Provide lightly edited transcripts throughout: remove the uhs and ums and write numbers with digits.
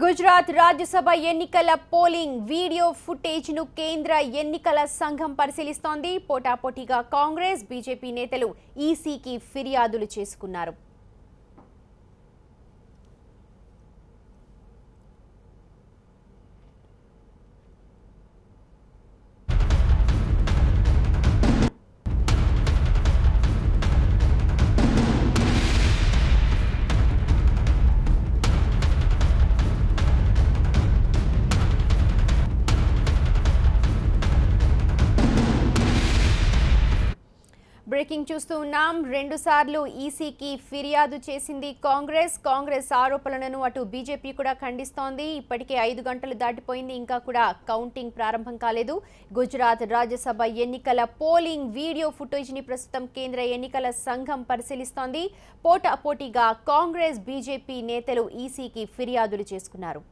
గుజరాత్ రాజ్యసభ ఎన్నికల polling video footage ను కేంద్ర ఎన్నికల సంఘం పరిశీలిస్తోంది. పోటాపోటీగా కాంగ్రెస్, బీజేపీ నేతలు ఈసీకి ఫిర్యాదులు చేసుకున్నారు. బ్రేకింగ్ చూస్తూ ఉన్నాం. 2 సార్లు ఈసీకి ఫిర్యాదు చేసింది కాంగ్రెస్ ఆరోపణలను అటు బీజేపీ కూడా ఖండిస్తోంది. ఇప్పటికే 5 గంటలు దాటిపోయింది, ఇంకా కూడా కౌంటింగ్ ప్రారంభం కాలేదు. గుజరాత్ రాజ్యసభ ఎన్నికల పోలింగ్ వీడియో ఫుటేజ్ ని ప్రస్తుతం కేంద్ర ఎన్నికల సంఘం పరిశీలిస్తోంది. పోటాపోటీగా కాంగ్రెస్, బీజేపీ నేతలు ఈసీకి ఫిర్యాదులు చేసుకున్నారు.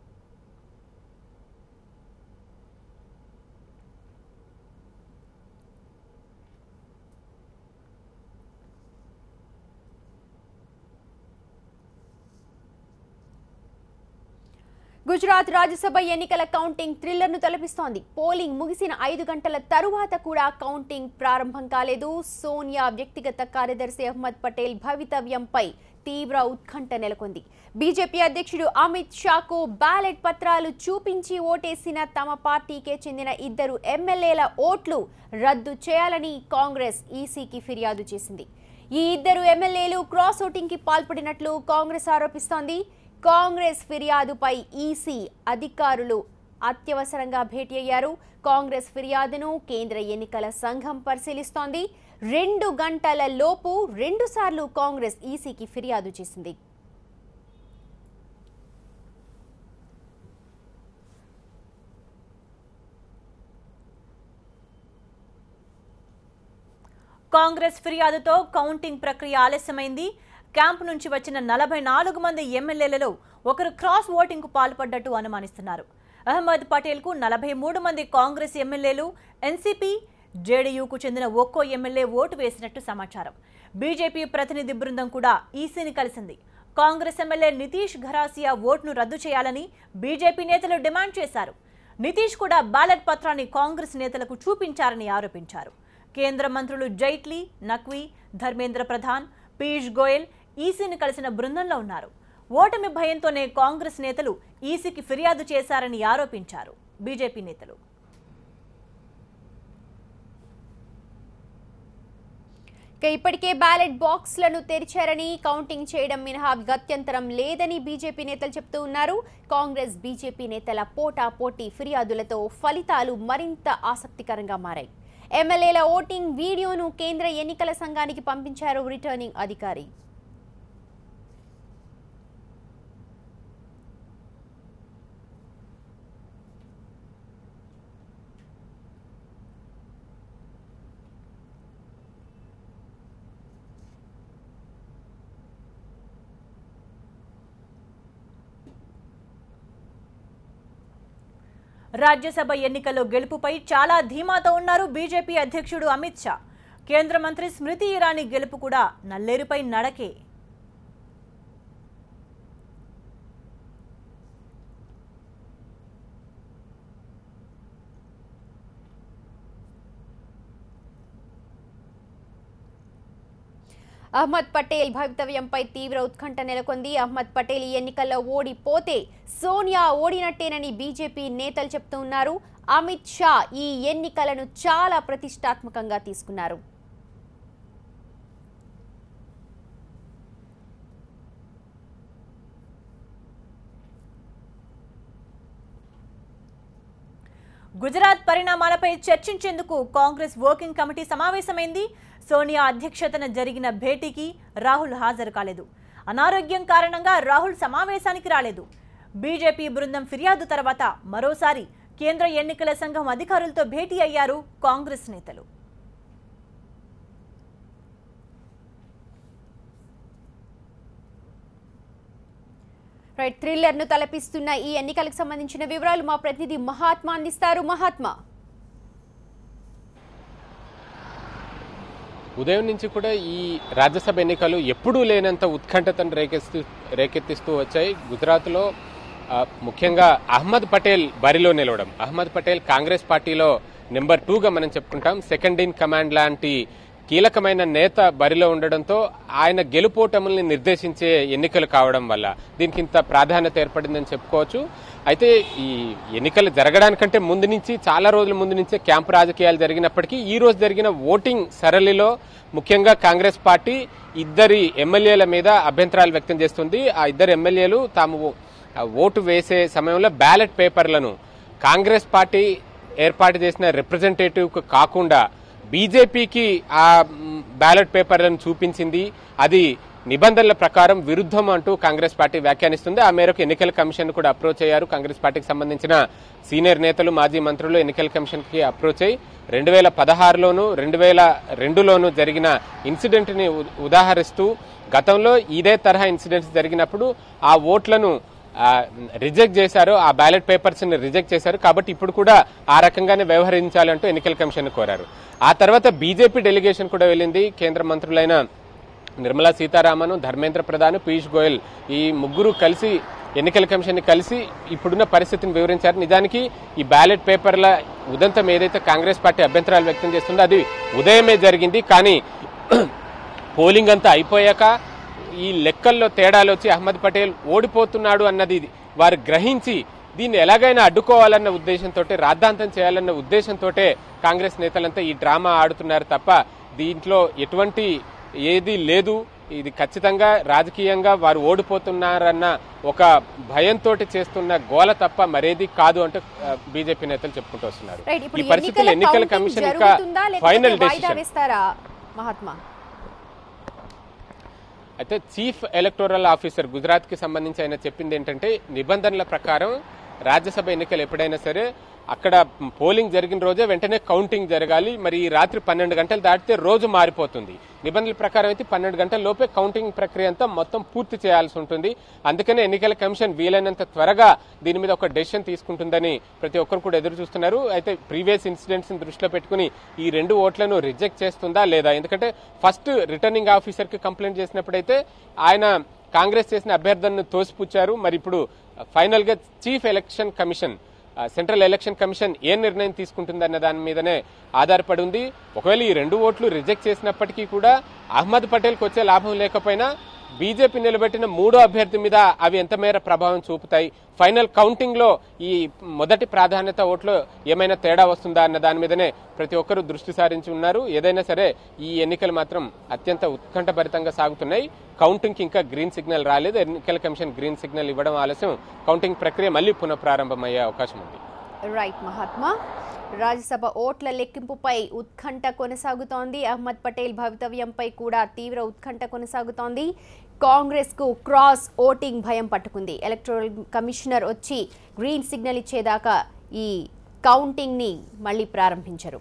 గుజరాత్ రాజ్యసభ ఎన్నికల కౌంటింగ్ థ్రిల్లర్ ను తలపిస్తోంది. పోలింగ్ ముగిసిన 5 గంటల తరువాత కూడా కౌంటింగ్ ప్రారంభం కాలేదు. సోనియా వ్యక్తిగత కార్యదర్శి అహ్మద్ పటేల్ భవితవ్యంపై తీవ్ర ఉత్కంఠ నెలకొంది. బీజేపీ అధ్యక్షుడు అమిత్ షాకు బ్యాలెట్ పత్రాలు చూపించి ఓటేసిన తమ పార్టీకే చెందిన 2 ఎమ్మెల్యేల ఓట్లు రద్దు చేయాలని కాంగ్రెస్ ఈసీకి ఫిర్యాదు చేసింది. ఈ 2 ఎమ్మెల్యేలు క్రాస్ ఓటింగ్ కి పాల్పడినట్లు కాంగ్రెస్ ఆరోపిస్తోంది. కాంగ్రెస్ ఫిర్యాదుపై ఈసీ అధికారులు అత్యవసరంగా భేటీ అయ్యారు. కాంగ్రెస్ ఫిర్యాదును కేంద్ర ఎన్నికల సంఘం పరిశీలిస్తోంది. 2 గంటల లోపు 2 సార్లు కాంగ్రెస్ ఈసీకి ఫిర్యాదు చేసింది. కాంగ్రెస్ ఫిర్యాదుతో కౌంటింగ్ ప్రక్రియ ఆలస్యమైంది. క్యాంప్ నుంచి వచ్చిన 44 మంది ఎమ్మెల్యేలలో ఒకరు క్రాస్ ఓటింగ్ కు పాల్పడ్డట్టు అనుమానిస్తున్నారు. అహ్మద్ పటేల్ కు 43 మంది కాంగ్రెస్ ఎమ్మెల్యేలు, ఎన్సీపీ, జేడీయూకు చెందిన ఒక్కో ఎమ్మెల్యే ఓటు వేసినట్టు సమాచారం. బీజేపీ ప్రతినిధి బృందం కూడా ఈసీని కలిసింది. కాంగ్రెస్ ఎమ్మెల్యే నితీష్ ఘరాసియా ఓటును రద్దు చేయాలని బీజేపీ నేతలు డిమాండ్ చేశారు. నితీష్ కూడా బ్యాలెట్ పత్రాన్ని కాంగ్రెస్ నేతలకు చూపించారని ఆరోపించారు. కేంద్ర మంత్రులు జైట్లీ, నఖ్వీ, ధర్మేంద్ర ప్రధాన్, పీయూష్ గోయల్ ఈసీని కలిసిన బృందంలో ఉన్నారు. ఓటమి భయంతోనే కాంగ్రెస్ నేతలు ఈసీకి ఫిర్యాదు చేశారని ఆరోపించారు బీజేపీ నేతలు. ఇప్పటికే బ్యాలెట్ బాక్స్లను తెరిచారని, కౌంటింగ్ చేయడం మినహా గత్యంతరం లేదని బీజేపీ నేతలు చెప్తూ ఉన్నారు. కాంగ్రెస్, బీజేపీ నేతల పోటాపోటీ ఫిర్యాదులతో ఫలితాలు మరింత ఆసక్తికరంగా మారాయి. ఎమ్మెల్యేల ఓటింగ్ వీడియోను కేంద్ర ఎన్నికల సంఘానికి పంపించారు రిటర్నింగ్ అధికారి. రాజ్యసభ ఎన్నికల్లో గెలుపుపై చాలా ధీమాతో ఉన్నారు బీజేపీ అధ్యక్షుడు అమిత్ షా. కేంద్ర మంత్రి స్మృతి ఇరానీ గెలుపు కూడా నల్లేరుపై నడకే. అహ్మద్ పటేల్ భవితవ్యంపై తీవ్ర ఉత్కంఠ నెలకొంది. అహ్మద్ పటేల్ ఈ ఎన్నికల్లో ఓడిపోతే సోనియా ఓడినట్టేనని బీజేపీ నేతలు చెప్తూ ఉన్నారు. అమిత్ షా ఈ ఎన్నికలను చాలా ప్రతిష్టాత్మకంగా తీసుకున్నారు. గుజరాత్ పరిణామాలపై చర్చించేందుకు కాంగ్రెస్ వర్కింగ్ కమిటీ సమావేశమైంది. సోనియా అధ్యక్షతన జరిగిన భేటీకి రాహుల్ హాజరు కాలేదు. అనారోగ్యం కారణంగా రాహుల్ సమావేశానికి రాలేదు. బీజేపీ బృందం ఫిర్యాదు తర్వాత మరోసారి కేంద్ర ఎన్నికల సంఘం అధికారులతో భేటీ అయ్యారు కాంగ్రెస్ నేతలు. థ్రిల్లర్ ను తలపిస్తున్న ఈ ఎన్నికలకు సంబంధించిన వివరాలు మా ప్రతినిధి మహాత్మా అందిస్తారు. మహాత్మా, ఉదయం నుంచి కూడా ఈ రాజ్యసభ ఎన్నికలు ఎప్పుడూ లేనంత ఉత్కంఠతను రేకెత్తిస్తూ వచ్చాయి. గుజరాత్లో ముఖ్యంగా అహ్మద్ పటేల్ బరిలో నిలవడం. అహ్మద్ పటేల్ కాంగ్రెస్ పార్టీలో నెంబర్ 2గా మనం చెప్పుకుంటాం. సెకండ్ ఇన్ కమాండ్ లాంటి కీలకమైన నేత బరిలో ఉండడంతో ఆయన గెలుపోటముల్ని నిర్దేశించే ఎన్నికలు కావడం వల్ల దీనికి ఇంత ప్రాధాన్యత ఏర్పడిందని చెప్పుకోవచ్చు. అయితే ఈ ఎన్నికలు జరగడానికంటే ముందు నుంచి, చాలా రోజుల ముందు నుంచే క్యాంపు రాజకీయాలు జరిగినప్పటికీ ఈ రోజు జరిగిన ఓటింగ్ సరళిలో ముఖ్యంగా కాంగ్రెస్ పార్టీ ఇద్దరి ఎమ్మెల్యేల మీద అభ్యంతరాలు వ్యక్తం చేస్తుంది. ఆ ఇద్దరు ఎమ్మెల్యేలు తాము ఓటు వేసే సమయంలో బ్యాలెట్ పేపర్లను కాంగ్రెస్ పార్టీ ఏర్పాటు చేసిన రిప్రజెంటేటివ్కు కాకుండా బీజేపీకి ఆ బ్యాలెట్ పేపర్లను చూపించింది, అది నిబంధనల ప్రకారం విరుద్ధం అంటూ కాంగ్రెస్ పార్టీ వ్యాఖ్యానిస్తుంది. ఆ మేరకు ఎన్నికల కమిషన్ కూడా అప్రోచ్ అయ్యారు. కాంగ్రెస్ పార్టీకి సంబంధించిన సీనియర్ నేతలు, మాజీ మంత్రులు ఎన్నికల కమిషన్ కి అప్రోచ్ అయ్యి 2016లోను 2002లోను జరిగిన ఇన్సిడెంట్ ని ఉదాహరిస్తూ గతంలో ఇదే తరహా ఇన్సిడెంట్స్ జరిగినప్పుడు ఆ ఓట్లను రిజెక్ట్ చేశారు, ఆ బ్యాలెట్ పేపర్స్ ని రిజెక్ట్ చేశారు. కాబట్టి ఇప్పుడు కూడా ఆ రకంగానే వ్యవహరించాలంటూ ఎన్నికల కమిషన్ కోరారు. ఆ తర్వాత బీజేపీ డెలిగేషన్ కూడా వెళ్ళింది. కేంద్ర మంత్రులైన నిర్మలా సీతారామన్, ధర్మేంద్ర ప్రధాన్, పీయూష్ గోయల్ ఈ ముగ్గురు కలిసి ఎన్నికల కమిషన్ ని కలిసి ఇప్పుడున్న పరిస్థితిని వివరించారు. నిజానికి ఈ బ్యాలెట్ పేపర్ల ఉదంతం ఏదైతే కాంగ్రెస్ పార్టీ అభ్యంతరాలు వ్యక్తం చేస్తుందో అది ఉదయమే జరిగింది. కానీ పోలింగ్ అంతా అయిపోయాక ఈ లెక్కల్లో తేడాలు వచ్చి అహ్మద్ పటేల్ ఓడిపోతున్నాడు అన్నది వారు గ్రహించి దీన్ని ఎలాగైనా అడ్డుకోవాలన్న ఉద్దేశంతో, రాద్ధాంతం చేయాలన్న ఉద్దేశంతో కాంగ్రెస్ నేతలంతా ఈ డ్రామా ఆడుతున్నారు తప్ప దీంట్లో ఎటువంటి ఏది లేదు. ఇది ఖచ్చితంగా రాజకీయంగా వారు ఓడిపోతున్నారన్న ఒక భయంతో చేస్తున్న గోల తప్ప మరేది కాదు అంటూ బీజేపీ నేతలు చెప్పుకుంటూ వస్తున్నారు. ఈ పరిస్థితుల్లో ఎన్నికల కమిషన్ ఇంకా ఫైనల్ డెసిషన్. అయితే చీఫ్ ఎలక్టోరల్ ఆఫీసర్ గుజరాత్ కి సంబంధించి ఆయన చెప్పింది ఏంటంటే, నిబంధనల ప్రకారం రాజ్యసభ ఎన్నికలు ఎప్పుడైనా సరే అక్కడ పోలింగ్ జరిగిన రోజే వెంటనే కౌంటింగ్ జరగాలి. మరి ఈ రాత్రి 12 గంటలు దాటితే రోజు మారిపోతుంది. నిబంధనల ప్రకారం అయితే 12 గంటల లోపే కౌంటింగ్ ప్రక్రియ అంతా మొత్తం పూర్తి చేయాల్సి ఉంటుంది. అందుకనే ఎన్నికల కమిషన్ వీలైనంత త్వరగా దీని మీద ఒక డెసిషన్ తీసుకుంటుందని ప్రతి ఒక్కరు కూడా ఎదురు చూస్తున్నారు. అయితే ప్రీవియస్ ఇన్సిడెంట్స్ ని దృష్టిలో పెట్టుకుని ఈ 2 ఓట్లను రిజెక్ట్ చేస్తుందా లేదా, ఎందుకంటే ఫస్ట్ రిటర్నింగ్ ఆఫీసర్ కి కంప్లైంట్ చేసినప్పుడైతే ఆయన కాంగ్రెస్ చేసిన అభ్యర్థనను తోసిపుచ్చారు. మరి ఇప్పుడు ఫైనల్ గా chief election commission, central election commission ఏ నిర్ణయం తీసుకుంటుందన్న దాని మీదనే ఆధారపడి ఉంది. ఒకవేళ ఈ 2 ఓట్లు రిజెక్ట్ చేసినప్పటికీ కూడా అహ్మద్ పటేల్కి వచ్చే లాభం లేకపోయినా బీజేపీ నిలబెట్టిన 3వ అభ్యర్థి మీద అవి ఎంత మేర ప్రభావం చూపుతాయి, ఫైనల్ కౌంటింగ్ లో ఈ మొదటి ప్రాధాన్యత ఓట్లో ఏమైనా తేడా వస్తుందా అన్న దాని మీదనే ప్రతి ఒక్కరూ దృష్టి సారించి ఉన్నారు. ఏదైనా సరే ఈ ఎన్నికలు మాత్రం అత్యంత ఉత్కంఠభరితంగా సాగుతున్నాయి. కౌంటింగ్ కి ఇంకా గ్రీన్ సిగ్నల్ రాలేదు. ఎన్నికల కమిషన్ గ్రీన్ సిగ్నల్ ఇవ్వడం ఆలస్యం. కౌంటింగ్ ప్రక్రియ మళ్లీ పునఃప్రారంభమయ్యే అవకాశం ఉంది. రైట్ మహాత్మా. రాజ్యసభ ఓట్ల లెక్కింపుపై ఉత్కంఠ కొనసాగుతోంది. అహ్మద్ పటేల్ భవితవ్యంపై కూడా తీవ్ర ఉత్కంఠ కొనసాగుతోంది. కాంగ్రెస్ కు క్రాస్ ఓటింగ్ భయం పట్టుకుంది. ఎలక్టోరల్ కమిషనర్ వచ్చి గ్రీన్ సిగ్నల్ ఇచ్చేదాకా ఈ కౌంటింగ్ ని మళ్లీ ప్రారంభించరు.